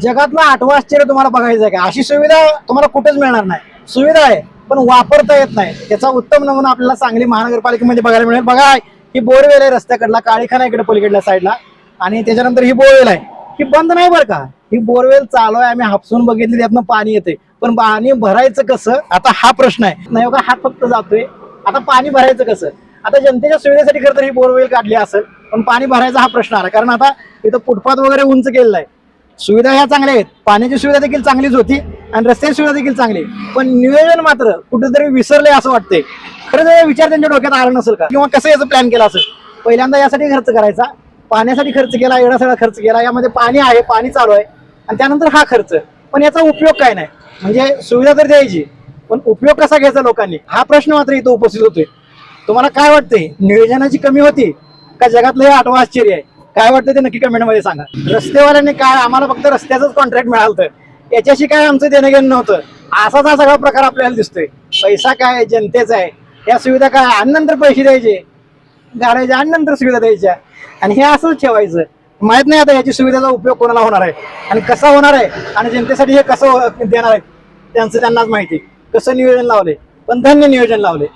जगातलं 8वं आश्चर्य तुम्हाला बघायचं आहे का? अशी सुविधा तुम्हाला कुठेच मिळणार नाही. सुविधा आहे पण वापरता येत नाही. त्याचा उत्तम नमुना आपल्याला सांगली महानगरपालिकेमध्ये बघायला मिळेल. बघा, ही बोरवेल आहे रस्त्याकडला, काळीखाना इकडे पलीकडल्या साईडला, आणि त्याच्यानंतर ही बोरवेल आहे. ही बंद नाही बरं का, ही बोरवेल चालू आहे. आम्ही हापसून बघितली, त्यातनं पाणी येते, पण पाणी भरायचं कसं आता हा प्रश्न आहे. नाही बघा, हात फक्त जातोय. आता पाणी भरायचं कसं? आता जनतेच्या सुविधेसाठी खरं तर ही बोरवेल काढली असेल, पण पाणी भरायचा हा प्रश्न आला. कारण आता इथं फुटपाथ वगैरे उंच केलेला आहे. सुविधा ह्या चांगल्या आहेत, पाण्याची सुविधा देखील चांगलीच होती आणि रस्त्याची सुविधा देखील चांगली, पण नियोजन मात्र कुठेतरी विसरले असं वाटतंय. खरं तर विचार त्यांच्या डोक्यात आला नसेल का, किंवा कसं याचं प्लॅन केला असेल? पहिल्यांदा यासाठी खर्च करायचा, पाण्यासाठी खर्च केला, एवढा सगळा खर्च केला, यामध्ये पाणी आहे, पाणी चालू आहे, आणि त्यानंतर हा खर्च. पण याचा उपयोग काय नाही. म्हणजे सुविधा तर द्यायची, पण उपयोग कसा घ्यायचा लोकांनी, हा प्रश्न मात्र इथं उपस्थित होतोय. तुम्हाला काय वाटतंय, नियोजनाची कमी होती का जगातलं हे 8वं आश्चर्य आहे? काय वाटतं ते नक्की कमेंट मध्ये सांगा. रस्तेवाल्यांनी काय, आम्हाला फक्त रस्त्याचंच कॉन्ट्रॅक्ट मिळालं तर याच्याशी काय आमचं देणं घेणं नव्हतं, असाच हा सगळा प्रकार आपल्याला दिसतोय. पैसा काय जनतेचा आहे, या सुविधा काय आणि नंतर पैसे द्यायचे गाड्याच्या आणि नंतर सुविधा द्यायच्या, आणि हे असंच ठेवायचं. माहित नाही आता याची सुविधेचा उपयोग कोणाला होणार आहे आणि कसा होणार आहे, आणि जनतेसाठी हे कसं देणार आहे त्यांचं त्यांनाच माहिती. कसं नियोजन लावले, पण धन्य नियोजन लावले.